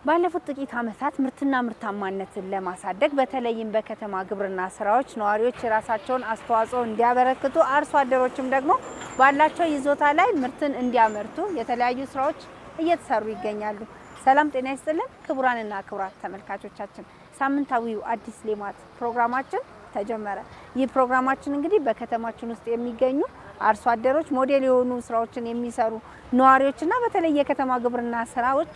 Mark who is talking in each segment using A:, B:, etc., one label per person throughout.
A: ባለፉት ጥቂት ዓመታት ምርትና ምርታማነትን ለማሳደግ በተለይም በከተማ ግብርና ስራዎች ነዋሪዎች የራሳቸውን አስተዋጽኦ እንዲያበረክቱ አርሶ አደሮችም ደግሞ ባላቸው ይዞታ ላይ ምርትን እንዲያመርቱ የተለያዩ ስራዎች እየተሰሩ ይገኛሉ። ሰላም ጤና ይስጥልን ክቡራንና ክቡራት ተመልካቾቻችን፣ ሳምንታዊው አዲስ ሌማት ፕሮግራማችን ተጀመረ። ይህ ፕሮግራማችን እንግዲህ በከተማችን ውስጥ የሚገኙ አርሶ አደሮች ሞዴል የሆኑ ስራዎችን የሚሰሩ ነዋሪዎችና በተለይ የከተማ ግብርና ስራዎች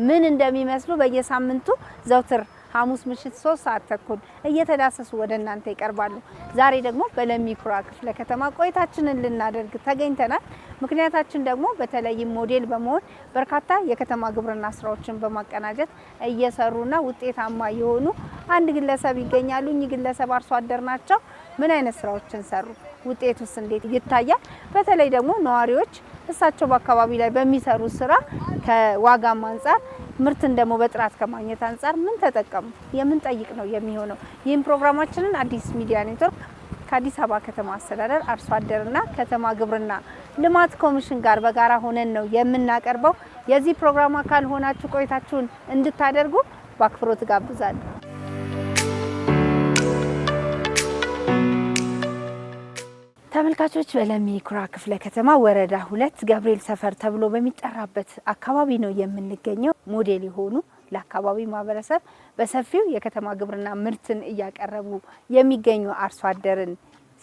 A: ምን እንደሚመስሉ በየሳምንቱ ዘውትር ሐሙስ ምሽት 3 ሰዓት ተኩል እየተዳሰሱ ወደ እናንተ ይቀርባሉ። ዛሬ ደግሞ በለሚ ኩራ ክፍለ ከተማ ቆይታችንን ልናደርግ ተገኝተናል። ምክንያታችን ደግሞ በተለይም ሞዴል በመሆን በርካታ የከተማ ግብርና ስራዎችን በማቀናጀት እየሰሩና ውጤታማ የሆኑ አንድ ግለሰብ ይገኛሉ። እኚህ ግለሰብ አርሶ አደር ናቸው። ምን አይነት ስራዎችን ሰሩ? ውጤቱስ እንዴት ይታያል? በተለይ ደግሞ ነዋሪዎች እሳቸው በአካባቢ ላይ በሚሰሩ ስራ ከዋጋም አንፃር ምርትን ደግሞ በጥራት ከማግኘት አንፃር ምን ተጠቀሙ የምንጠይቅ ነው የሚሆነው። ይህን ፕሮግራማችንን አዲስ ሚዲያ ኔትወርክ ከአዲስ አበባ ከተማ አስተዳደር አርሶ አደርና ከተማ ግብርና ልማት ኮሚሽን ጋር በጋራ ሆነን ነው የምናቀርበው። የዚህ ፕሮግራም አካል ሆናችሁ ቆይታችሁን እንድታደርጉ በአክብሮት ጋብዛለሁ። ተመልካቾች በለሚ ኩራ ክፍለ ከተማ ወረዳ 2 ገብርኤል ሰፈር ተብሎ በሚጠራበት አካባቢ ነው የምንገኘው። ሞዴል የሆኑ ለአካባቢ ማህበረሰብ በሰፊው የከተማ ግብርና ምርትን እያቀረቡ የሚገኙ አርሶ አደርን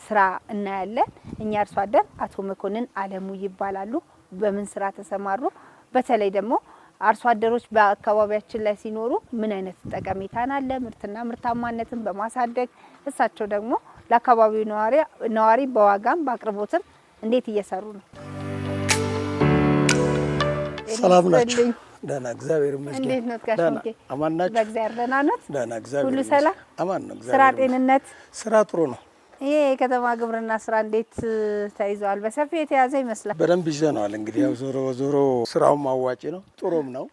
A: ስራ እናያለን። እኛ አርሶ አደር አቶ መኮንን አለሙ ይባላሉ። በምን ስራ ተሰማሩ? በተለይ ደግሞ አርሶ አደሮች በአካባቢያችን ላይ ሲኖሩ ምን አይነት ጠቀሜታን አለ ምርትና ምርታማነትን በማሳደግ እሳቸው ደግሞ ለአካባቢው ነዋሪ በዋጋም በአቅርቦትም እንዴት እየሰሩ ነው?
B: ሰላም ናችሁ? ደህና እግዚአብሔር ይመስገን።
A: እንዴት ነው ጋሽንኬ?
B: አማን ናችሁ?
A: በእግዚአብሔር ደህና ናት?
B: ደህና እግዚአብሔር
A: ሁሉ ሰላም?
B: አማን ነው እግዚአብሔር።
A: ስራ ጤንነት?
B: ስራ ጥሩ ነው።
A: ይሄ የከተማ ግብርና ስራ እንዴት ተይዟል? በሰፊው የተያዘ ይመስላል።
B: በደንብ ይዘናል። እንግዲህ ያው ዞሮ ስራው ማዋጪ ነው፣ ጥሩም ነው።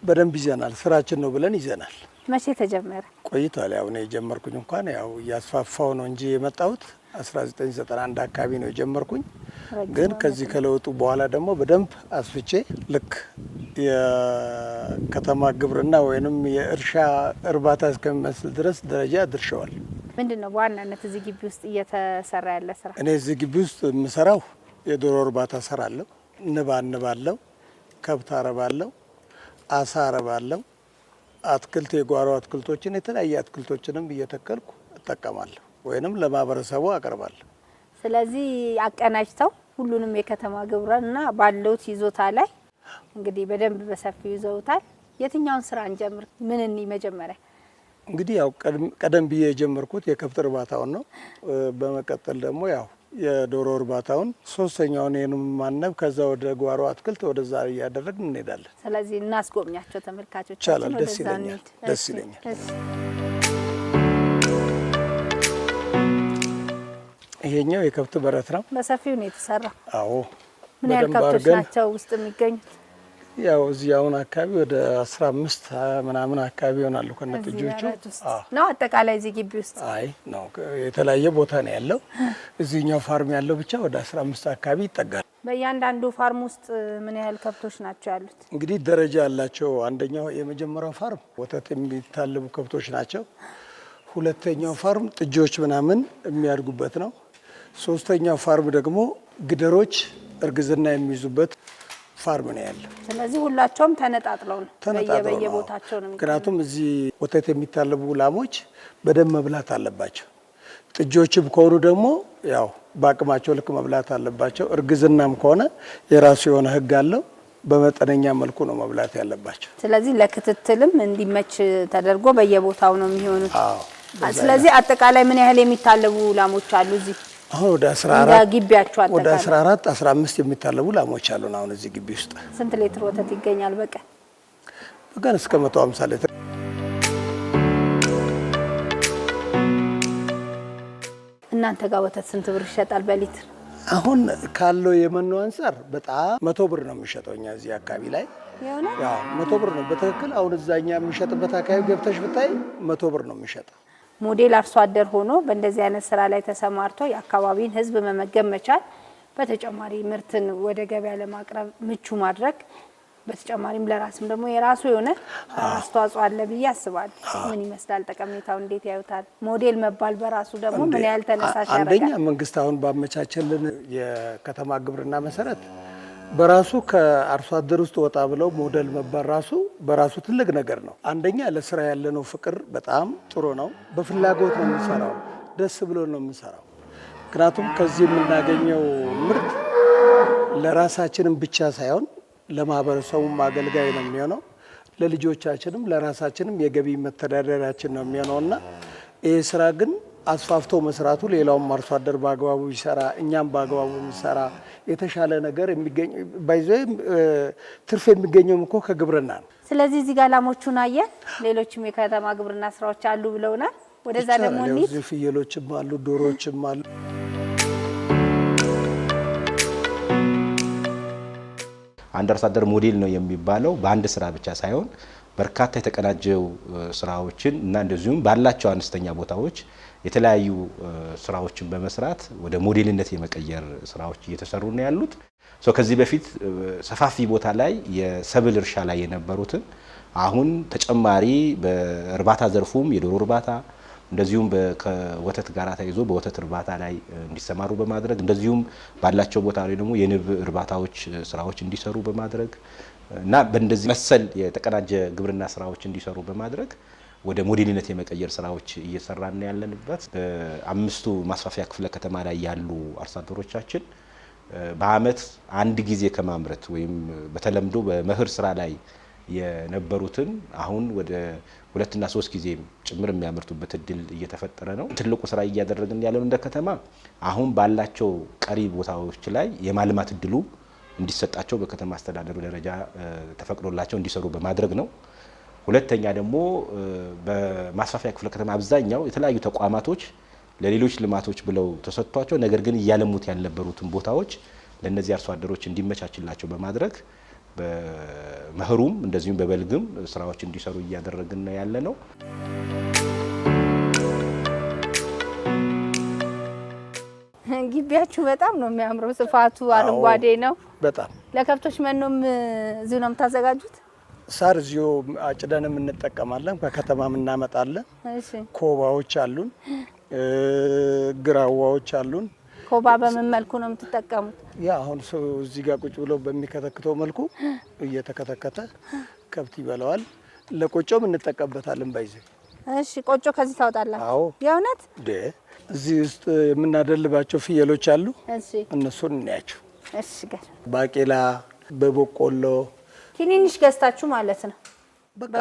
B: በደንብ ይዘናል። ስራችን ነው ብለን ይዘናል።
A: መቼ ተጀመረ?
B: ቆይቷል። ያው ነው የጀመርኩኝ እንኳን ያው እያስፋፋው ነው እንጂ የመጣሁት 1991 አካባቢ ነው የጀመርኩኝ። ግን ከዚህ ከለውጡ በኋላ ደግሞ በደንብ አስፍቼ ልክ የከተማ ግብርና ወይንም የእርሻ እርባታ እስከሚመስል ድረስ ደረጃ አድርሸዋል።
A: ምንድነው በዋናነት እዚህ ግቢ ውስጥ እየተሰራ ያለ ስራ?
B: እኔ እዚህ ግቢ ውስጥ የምሰራው የዶሮ እርባታ ሰራለሁ፣ ንብ አነባለሁ፣ ከብት አረባለሁ፣ አሳ አረባለሁ፣ አትክልት የጓሮ አትክልቶችን የተለያየ አትክልቶችንም እየተከልኩ እጠቀማለሁ ወይንም ለማህበረሰቡ አቀርባለሁ። ስለዚህ
A: አቀናጅተው ሁሉንም የከተማ ግብርና ባለውት ይዞታ ላይ እንግዲህ በደንብ በሰፊው ይዘውታል። የትኛውን ስራ እንጀምር? ምን እንይ መጀመሪያ?
B: እንግዲህ ያው ቀደም ብዬ የጀመርኩት የከብት እርባታውን ነው። በመቀጠል ደግሞ ያው የዶሮ እርባታውን፣ ሶስተኛውን የንብ ማነብ፣ ከዛ ወደ ጓሮ አትክልት ወደዛ እያደረግን እንሄዳለን።
A: ስለዚህ እናስጎብኛቸው ተመልካቾች።
B: ይቻላል። ደስ ይለኛል። ደስ ይለኛል። ይሄኛው የከብት በረት ነው።
A: በሰፊው ነው የተሰራው።
B: አዎ።
A: ምን ያህል ከብቶች ናቸው ውስጥ የሚገኙት?
B: ያው እዚህ አሁን አካባቢ ወደ 15 ምናምን አካባቢ ይሆናሉ ከነጥጆቹ።
A: ነው አጠቃላይ እዚህ ግቢ ውስጥ?
B: አይ ነው የተለያየ ቦታ ነው ያለው። እዚህኛው ፋርም ያለው ብቻ ወደ 15 አካባቢ ይጠጋል።
A: በእያንዳንዱ ፋርም ውስጥ ምን ያህል ከብቶች ናቸው ያሉት?
B: እንግዲህ ደረጃ ያላቸው፣ አንደኛው የመጀመሪያው ፋርም ወተት የሚታለቡ ከብቶች ናቸው። ሁለተኛው ፋርም ጥጆች ምናምን የሚያድጉበት ነው። ሶስተኛው ፋርም ደግሞ ግደሮች እርግዝና የሚይዙበት ፋርም ነው ያለው።
A: ስለዚህ ሁላቸውም ተነጣጥለው ነው በየቦታቸው ነው።
B: ምክንያቱም እዚህ ወተት የሚታለቡ ላሞች በደንብ መብላት አለባቸው። ጥጆችም ከሆኑ ደግሞ ያው በአቅማቸው ልክ መብላት አለባቸው። እርግዝናም ከሆነ የራሱ የሆነ ሕግ አለው። በመጠነኛ መልኩ ነው መብላት ያለባቸው።
A: ስለዚህ ለክትትልም እንዲመች ተደርጎ በየቦታው ነው የሚሆኑት። ስለዚህ አጠቃላይ ምን ያህል የሚታለቡ ላሞች አሉ እዚህ?
B: አሁን ወደ 14 15 የሚታለቡ ላሞች አሉን አሁን እዚህ ግቢ ውስጥ።
A: ስንት ሊትር ወተት ይገኛል በቀን?
B: በቀን እስከ 150 ሊትር።
A: እናንተ ጋር ወተት ስንት ብር ይሸጣል በሊትር?
B: አሁን ካለው የመኖ አንፃር በጣም 100 ብር ነው የሚሸጠው እኛ እዚህ አካባቢ ላይ። ያው 100 ብር ነው በትክክል። አሁን እዛኛ የሚሸጥበት አካባቢ ገብተሽ ብታይ 100 ብር ነው የሚሸጠው።
A: ሞዴል አርሶ አደር ሆኖ በእንደዚህ አይነት ስራ ላይ ተሰማርቶ የአካባቢን ሕዝብ መመገብ መቻል፣ በተጨማሪ ምርትን ወደ ገበያ ለማቅረብ ምቹ ማድረግ በተጨማሪም ለራስም ደግሞ የራሱ የሆነ አስተዋጽኦ አለ ብዬ አስባለሁ። ምን ይመስላል ጠቀሜታው? እንዴት ያዩታል? ሞዴል መባል በራሱ ደግሞ ምን ያህል ተነሳሽ ያደርጋል?
B: አንደኛ መንግስት አሁን ባመቻቸልን የከተማ ግብርና መሰረት በራሱ ከአርሶ አደር ውስጥ ወጣ ብለው ሞዴል መባል ራሱ በራሱ ትልቅ ነገር ነው። አንደኛ ለስራ ያለነው ፍቅር በጣም ጥሩ ነው። በፍላጎት ነው የምንሰራው፣ ደስ ብሎ ነው የምንሰራው። ምክንያቱም ከዚህ የምናገኘው ምርት ለራሳችንም ብቻ ሳይሆን ለማህበረሰቡም አገልጋይ ነው የሚሆነው። ለልጆቻችንም ለራሳችንም የገቢ መተዳደሪያችን ነው የሚሆነውና ይህ ስራ ግን አስፋፍቶ መስራቱ ሌላውም አርሶ አደር በአግባቡ ይሰራ፣ እኛም በአግባቡ ይሰራ፣ የተሻለ ነገር የሚገኝ ትርፍ የሚገኘውም እኮ ከግብርና ነው።
A: ስለዚህ እዚህ ጋር ላሞቹን አየን፣ ሌሎችም የከተማ ግብርና ስራዎች አሉ ብለውናል። ወደዛ ደግሞ እንሂድ።
B: ፍየሎችም አሉ፣ ዶሮዎችም አሉ።
C: አንድ አርሶ አደር ሞዴል ነው የሚባለው በአንድ ስራ ብቻ ሳይሆን በርካታ የተቀናጀው ስራዎችን እና እንደዚሁም ባላቸው አነስተኛ ቦታዎች የተለያዩ ስራዎችን በመስራት ወደ ሞዴልነት የመቀየር ስራዎች እየተሰሩ ነው ያሉት። ከዚህ በፊት ሰፋፊ ቦታ ላይ የሰብል እርሻ ላይ የነበሩትን አሁን ተጨማሪ በእርባታ ዘርፉም የዶሮ እርባታ እንደዚሁም ከወተት ጋር ተይዞ በወተት እርባታ ላይ እንዲሰማሩ በማድረግ እንደዚሁም ባላቸው ቦታ ላይ ደግሞ የንብ እርባታዎች ስራዎች እንዲሰሩ በማድረግ እና በእንደዚህ መሰል የተቀናጀ ግብርና ስራዎች እንዲሰሩ በማድረግ ወደ ሞዴልነት የመቀየር ስራዎች እየሰራን ያለንበት በአምስቱ ማስፋፊያ ክፍለ ከተማ ላይ ያሉ አርሶ አደሮቻችን በአመት አንድ ጊዜ ከማምረት ወይም በተለምዶ በመኸር ስራ ላይ የነበሩትን አሁን ወደ 2 እና 3 ጊዜ ጭምር የሚያመርቱበት እድል እየተፈጠረ ነው። ትልቁ ስራ እያደረግን ያለው እንደ ከተማ አሁን ባላቸው ቀሪ ቦታዎች ላይ የማልማት እድሉ እንዲሰጣቸው በከተማ አስተዳደሩ ደረጃ ተፈቅዶላቸው እንዲሰሩ በማድረግ ነው። ሁለተኛ ደግሞ በማስፋፊያ ክፍለ ከተማ አብዛኛው የተለያዩ ተቋማቶች ለሌሎች ልማቶች ብለው ተሰጥቷቸው ነገር ግን እያለሙት ያልነበሩትን ቦታዎች ለነዚህ አርሶ አደሮች እንዲመቻችላቸው በማድረግ በመኸሩም እንደዚሁም በበልግም ስራዎች እንዲሰሩ እያደረግን ያለ ነው።
A: ግቢያችሁ በጣም ነው የሚያምረው። ስፋቱ አረንጓዴ ነው
B: በጣም።
A: ለከብቶች መኖም እዚሁ ነው የምታዘጋጁት?
B: ሳር እዚሁ አጭደንም እንጠቀማለን፣ ከከተማም እናመጣለን።
A: እሺ።
B: ኮባዎች አሉን፣ ግራዋዎች አሉን።
A: ኮባ በምን መልኩ ነው የምትጠቀሙት?
B: ያ አሁን ሰው እዚህ ጋር ቁጭ ብሎ በሚከተክተው መልኩ እየተከተከተ ከብት ይበላዋል። ለቆጮም እንጠቀምበታለን ባይዘ። እሺ።
A: ቆጮ ከዚህ ታወጣላችሁ?
B: አዎ።
A: የእውነት
B: እዚህ ውስጥ የምናደልባቸው ፍየሎች አሉ።
A: እሺ።
B: እነሱን እናያቸው።
A: እሺ።
B: ባቄላ በበቆሎ
A: ትንንሽ ገዝታችሁ ማለት ነው?
B: በቃ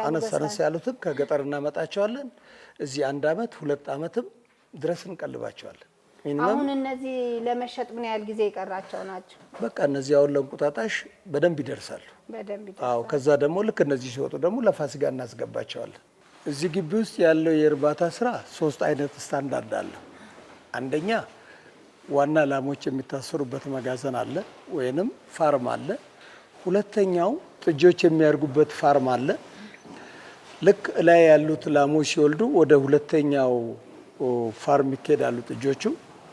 A: አነስ
B: ያሉትም ከገጠር እናመጣቸዋለን። እዚህ 1 አመት 2 አመትም ድረስ እንቀልባቸዋለን።
A: አሁን እነዚህ ለመሸጥ ምን ያህል ጊዜ የቀራቸው ናቸው?
B: በቃ እነዚህ አሁን ለእንቁጣጣሽ በደንብ ይደርሳሉ። አዎ። ከዛ ደግሞ ልክ እነዚህ ሲወጡ ደግሞ ለፋሲካ እናስገባቸዋለን። እዚህ ግቢ ውስጥ ያለው የእርባታ ስራ 3 አይነት ስታንዳርድ አለ። አንደኛ ዋና ላሞች የሚታሰሩበት መጋዘን አለ ወይንም ፋርም አለ። ሁለተኛው ጥጆች የሚያርጉበት ፋርም አለ። ልክ ላይ ያሉት ላሞች ሲወልዱ ወደ ሁለተኛው ፋርም ይኬዳሉ። ጥጆቹ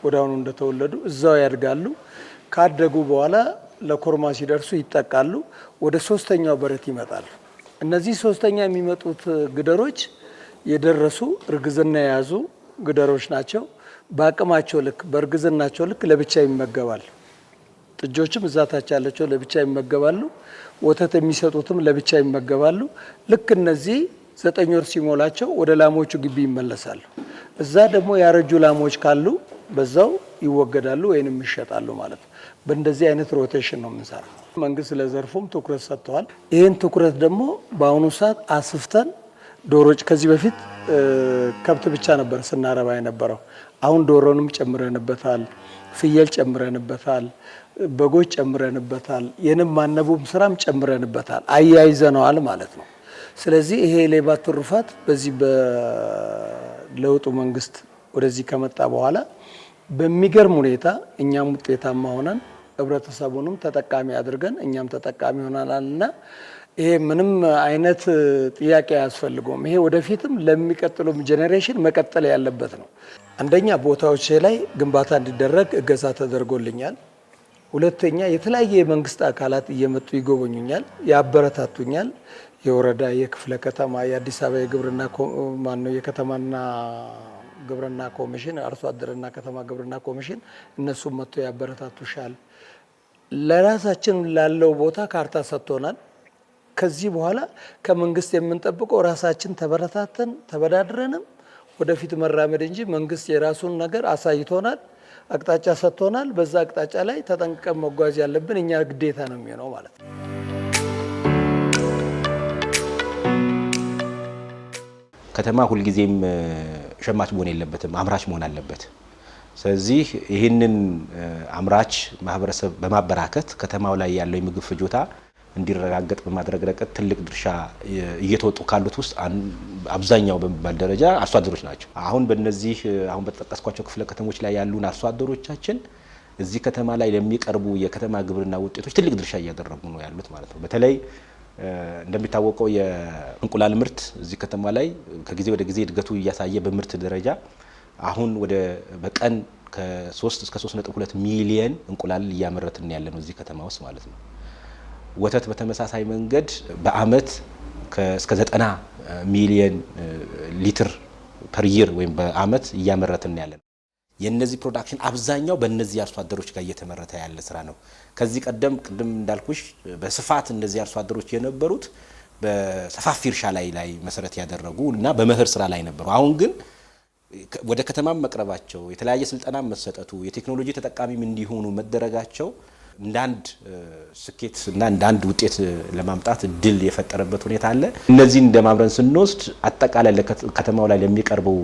B: ወዲያውኑ እንደተወለዱ እዛው ያድጋሉ። ካደጉ በኋላ ለኮርማ ሲደርሱ ይጠቃሉ። ወደ 3ኛው በረት ይመጣሉ። እነዚህ 3ኛ የሚመጡት ግደሮች የደረሱ እርግዝና የያዙ ግደሮች ናቸው። በአቅማቸው ልክ በእርግዝናቸው ልክ ለብቻ ይመገባሉ። ጥጆችም እዛታች ያለቸው ለብቻ ይመገባሉ። ወተት የሚሰጡትም ለብቻ ይመገባሉ። ልክ እነዚህ 9 ወር ሲሞላቸው ወደ ላሞቹ ግቢ ይመለሳሉ። እዛ ደግሞ ያረጁ ላሞች ካሉ በዛው ይወገዳሉ ወይንም ይሸጣሉ ማለት ነው። በእንደዚህ አይነት ሮቴሽን ነው የምንሰራው። መንግስት ለዘርፉም ትኩረት ሰጥተዋል። ይህን ትኩረት ደግሞ በአሁኑ ሰዓት አስፍተን ዶሮች ከዚህ በፊት ከብት ብቻ ነበር ስናረባ የነበረው። አሁን ዶሮንም ጨምረንበታል፣ ፍየል ጨምረንበታል፣ በጎች ጨምረንበታል፣ የንብ ማነቡም ስራም ጨምረንበታል፣ አያይዘነዋል ማለት ነው። ስለዚህ ይሄ የሌባት ትሩፋት በዚህ በለውጡ መንግስት ወደዚህ ከመጣ በኋላ በሚገርም ሁኔታ እኛም ውጤታማ ሆነን ህብረተሰቡንም ተጠቃሚ አድርገን እኛም ተጠቃሚ ሆናልና ይሄ ምንም አይነት ጥያቄ አያስፈልገውም። ይሄ ወደፊትም ለሚቀጥለው ጄኔሬሽን መቀጠል ያለበት ነው። አንደኛ ቦታዎች ላይ ግንባታ እንዲደረግ እገዛ ተደርጎልኛል። ሁለተኛ የተለያየ የመንግስት አካላት እየመጡ ይጎበኙኛል፣ ያበረታቱኛል። የወረዳ፣ የክፍለ ከተማ፣ የአዲስ አበባ የግብርና የከተማና ግብርና ኮሚሽን፣ አርሶ አደርና ከተማ ግብርና ኮሚሽን እነሱም መጥቶ ያበረታቱሻል። ለራሳችን ላለው ቦታ ካርታ ሰጥቶናል። ከዚህ በኋላ ከመንግስት የምንጠብቀው ራሳችን ተበረታተን ተበዳድረንም ወደፊት መራመድ እንጂ መንግስት የራሱን ነገር አሳይቶናል፣ አቅጣጫ ሰጥቶናል። በዛ አቅጣጫ ላይ ተጠንቅቀን መጓዝ ያለብን እኛ ግዴታ ነው የሚሆነው ማለት ነው።
C: ከተማ ሁልጊዜም ሸማች መሆን የለበትም፣ አምራች መሆን አለበት። ስለዚህ ይህንን አምራች ማህበረሰብ በማበራከት ከተማው ላይ ያለው የምግብ ፍጆታ እንዲረጋገጥ በማድረግ ረገድ ትልቅ ድርሻ እየተወጡ ካሉት ውስጥ አብዛኛው በሚባል ደረጃ አርሶ አደሮች ናቸው። አሁን በእነዚህ አሁን በተጠቀስኳቸው ክፍለ ከተሞች ላይ ያሉን አርሶ አደሮቻችን እዚህ ከተማ ላይ ለሚቀርቡ የከተማ ግብርና ውጤቶች ትልቅ ድርሻ እያደረጉ ነው ያሉት ማለት ነው። በተለይ እንደሚታወቀው የእንቁላል ምርት እዚህ ከተማ ላይ ከጊዜ ወደ ጊዜ እድገቱ እያሳየ በምርት ደረጃ አሁን ወደ በቀን ከ3 እስከ 3.2 ሚሊዮን እንቁላል እያመረትን ያለ ነው እዚህ ከተማ ውስጥ ማለት ነው። ወተት በተመሳሳይ መንገድ በአመት እስከ 90 ሚሊዮን ሊትር ፐር ይር ወይም በአመት እያመረትን ያለ ነው። የነዚህ ፕሮዳክሽን አብዛኛው በእነዚህ አርሶ አደሮች ጋር እየተመረተ ያለ ስራ ነው። ከዚህ ቀደም ቅድም እንዳልኩሽ በስፋት እነዚህ አርሶ አደሮች የነበሩት በሰፋፊ እርሻ ላይ መሰረት ያደረጉ እና በመኸር ስራ ላይ ነበሩ። አሁን ግን ወደ ከተማም መቅረባቸው የተለያየ ስልጠና መሰጠቱ የቴክኖሎጂ ተጠቃሚም እንዲሆኑ መደረጋቸው እንዳንድ ስኬት እና እንዳንድ ውጤት ለማምጣት እድል የፈጠረበት ሁኔታ አለ። እነዚህ እንደማምረን ስንወስድ አጠቃላይ ከተማው ላይ ለሚቀርበው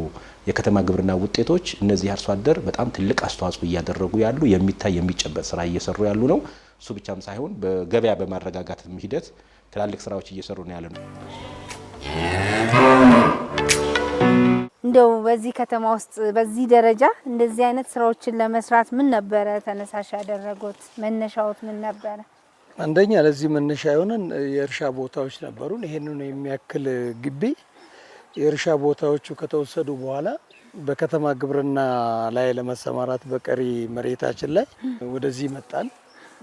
C: የከተማ ግብርና ውጤቶች እነዚህ አርሶ አደር በጣም ትልቅ አስተዋጽኦ እያደረጉ ያሉ የሚታይ የሚጨበጥ ስራ እየሰሩ ያሉ ነው። እሱ ብቻም ሳይሆን በገበያ በማረጋጋት ሂደት ትላልቅ ስራዎች እየሰሩ ነው ያለ ነው።
A: እንደው በዚህ ከተማ ውስጥ በዚህ ደረጃ እንደዚህ አይነት ስራዎችን ለመስራት ምን ነበረ ተነሳሽ ያደረጉት? መነሻዎት ምን ነበረ?
B: አንደኛ ለዚህ መነሻ የሆነን የእርሻ ቦታዎች ነበሩን። ይሄንን የሚያክል ግቢ የእርሻ ቦታዎቹ ከተወሰዱ በኋላ በከተማ ግብርና ላይ ለመሰማራት በቀሪ መሬታችን ላይ ወደዚህ መጣን።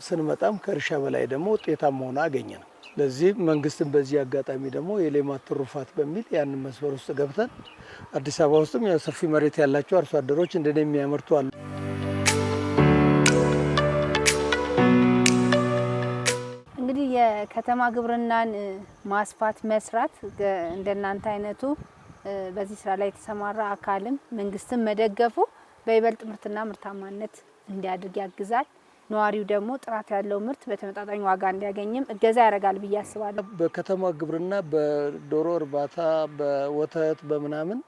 B: ስንመጣም ከእርሻ በላይ ደግሞ ውጤታማ ሆነ አገኘ ነው። ለዚህ መንግስትን በዚህ አጋጣሚ ደግሞ የሌማት ትሩፋት በሚል ያንን መስመር ውስጥ ገብተን አዲስ አበባ ውስጥም ያው ሰፊ መሬት ያላቸው አርሶ አደሮች እንደኔ የሚያመርቱ አሉ።
A: እንግዲህ የከተማ ግብርናን ማስፋት መስራት እንደናንተ አይነቱ በዚህ ስራ ላይ የተሰማራ አካልም መንግስትም መደገፉ በይበልጥ ምርትና ምርታማነት እንዲያድግ ያግዛል። ነዋሪው ደግሞ ጥራት ያለው ምርት በተመጣጣኝ ዋጋ እንዲያገኝም እገዛ ያደርጋል ብዬ አስባለሁ።
B: በከተማ ግብርና በዶሮ እርባታ፣ በወተት፣ በምናምን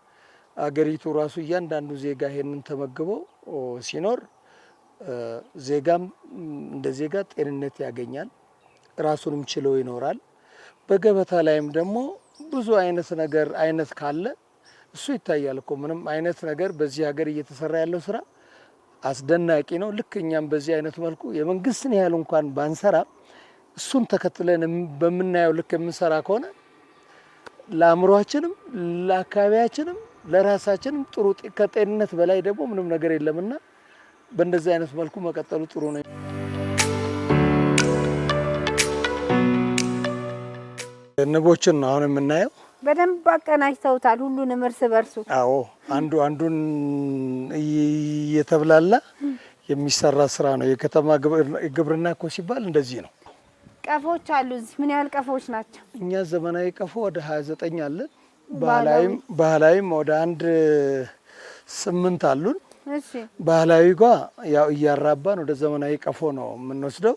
B: አገሪቱ ራሱ እያንዳንዱ ዜጋ ይሄንን ተመግቦ ሲኖር ዜጋም እንደ ዜጋ ጤንነት ያገኛል፣ ራሱንም ችሎ ይኖራል። በገበታ ላይም ደግሞ ብዙ አይነት ካለ እሱ ይታያል እኮ ምንም አይነት ነገር በዚህ ሀገር እየተሰራ ያለው ስራ አስደናቂ ነው። ልክ እኛም በዚህ አይነት መልኩ የመንግስትን ያህል እንኳን ባንሰራ እሱን ተከትለን በምናየው ልክ የምንሰራ ከሆነ ለአእምሯችንም ለአካባቢያችንም ለራሳችንም ጥሩ ከጤንነት በላይ ደግሞ ምንም ነገር የለምና በእንደዚህ አይነት መልኩ መቀጠሉ ጥሩ ነው። ንቦችን ነው አሁን የምናየው።
A: በደንብ አቀናጅተውታል ሁሉንም እርስ በርሱ።
B: አዎ አንዱን እየተብላላ የሚሰራ ስራ ነው። የከተማ ግብርና እኮ ሲባል እንደዚህ ነው።
A: ቀፎች አሉ እዚህ። ምን ያህል ቀፎች ናቸው? እኛ
B: ዘመናዊ ቀፎ ወደ 29 አለን። ባህላዊም ወደ 8 አሉን።
A: እሺ
B: ባህላዊ ጋር ያው እያራባን ወደ ዘመናዊ ቀፎ ነው የምንወስደው።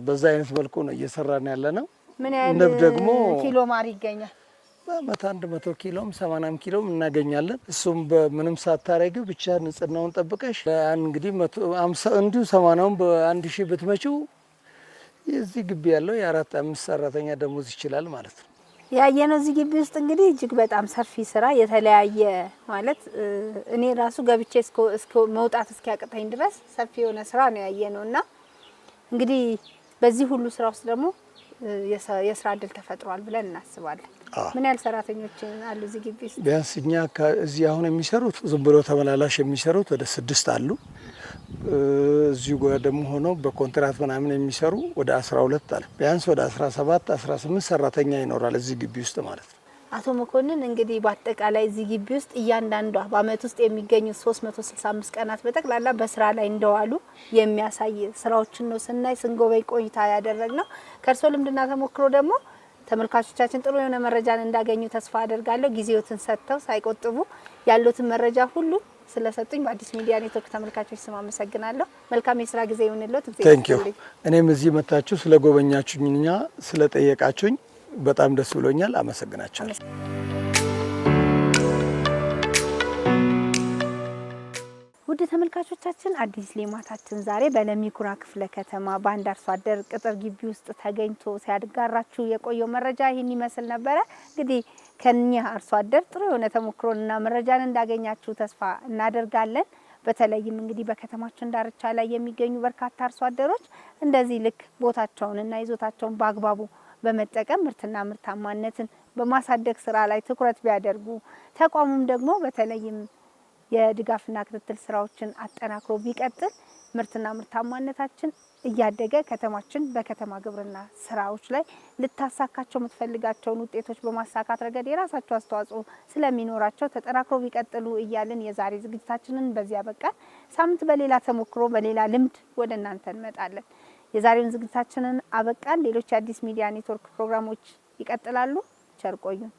B: በዛ አይነት መልኩ ነው እየሰራን ያለ ነው።
A: ምን ያህል ደግሞ ኪሎ ማር ይገኛል?
B: በአመት 100 ኪሎም 80 ኪሎም እናገኛለን። እሱም በምንም ሳታረጊ ብቻ ንጽህናውን ጠብቀሽ እንግዲህ 150 እንዲሁ 80ውን በ1000 ብትመጪው የዚህ ግቢ ያለው የ4-5 ሰራተኛ ደሞዝ ይችላል ማለት ነው።
A: ያየነው እዚህ ግቢ ውስጥ እንግዲህ እጅግ በጣም ሰፊ ስራ የተለያየ ማለት እኔ ራሱ ገብቼ እስከ መውጣት እስኪያቅተኝ ድረስ ሰፊ የሆነ ስራ ነው ያየነውና እንግዲህ በዚህ ሁሉ ስራ ውስጥ ደግሞ የስራ እድል ተፈጥሯል ብለን እናስባለን። ምን ያህል ሰራተኞች አሉ እዚህ ግቢ ውስጥ?
B: ቢያንስ እኛ እዚህ አሁን የሚሰሩት ዝም ብሎ ተመላላሽ የሚሰሩት ወደ 6 አሉ። እዚሁ ጋር ደግሞ ሆነው በኮንትራት ምናምን የሚሰሩ ወደ 12 አለ። ቢያንስ ወደ 17 18 ሰራተኛ ይኖራል እዚህ ግቢ ውስጥ ማለት ነው።
A: አቶ መኮንን እንግዲህ በአጠቃላይ እዚህ ግቢ ውስጥ እያንዳንዷ በአመት ውስጥ የሚገኙ 365 ቀናት በጠቅላላ በስራ ላይ እንደዋሉ የሚያሳይ ስራዎችን ነው ስናይ ስንጎበኝ ቆይታ ያደረግነው። ከእርሶ ልምድና ተሞክሮ ደግሞ ተመልካቾቻችን ጥሩ የሆነ መረጃን እንዳገኙ ተስፋ አደርጋለሁ። ጊዜዎትን ሰጥተው ሳይቆጥቡ ያሉትን መረጃ ሁሉ ስለሰጡኝ በአዲስ ሚዲያ ኔትወርክ ተመልካቾች ስም አመሰግናለሁ። መልካም የስራ ጊዜ ይሁንልዎት።
B: ቴንኪዩ። እኔም እዚህ መታችሁ ስለጎበኛችሁኝና ስለጠየቃችሁኝ በጣም ደስ ብሎኛል። አመሰግናችኋለሁ።
A: ውድ ተመልካቾቻችን አዲስ ሌማታችን ዛሬ በለሚ ኩራ ክፍለ ከተማ በአንድ አርሶ አደር ቅጥር ግቢ ውስጥ ተገኝቶ ሲያጋራችሁ የቆየው መረጃ ይህን ይመስል ነበረ። እንግዲህ ከኛ አርሶ አደር ጥሩ የሆነ ተሞክሮና መረጃን እንዳገኛችሁ ተስፋ እናደርጋለን። በተለይም እንግዲህ በከተማችን ዳርቻ ላይ የሚገኙ በርካታ አርሶ አደሮች እንደዚህ ልክ ቦታቸውንና ይዞታቸውን በአግባቡ በመጠቀም ምርትና ምርታማነትን በማሳደግ ስራ ላይ ትኩረት ቢያደርጉ ተቋሙም ደግሞ በተለይም የድጋፍና ክትትል ስራዎችን አጠናክሮ ቢቀጥል ምርትና ምርታማነታችን እያደገ ከተማችን በከተማ ግብርና ስራዎች ላይ ልታሳካቸው የምትፈልጋቸውን ውጤቶች በማሳካት ረገድ የራሳቸው አስተዋጽኦ ስለሚኖራቸው ተጠናክሮ ቢቀጥሉ እያልን የዛሬ ዝግጅታችንን በዚያ ያበቃል። ሳምንት በሌላ ተሞክሮ በሌላ ልምድ ወደ እናንተ እንመጣለን። የዛሬውን ዝግጅታችንን አበቃን። ሌሎች የአዲስ ሚዲያ ኔትወርክ ፕሮግራሞች ይቀጥላሉ። ቸር ቆዩን።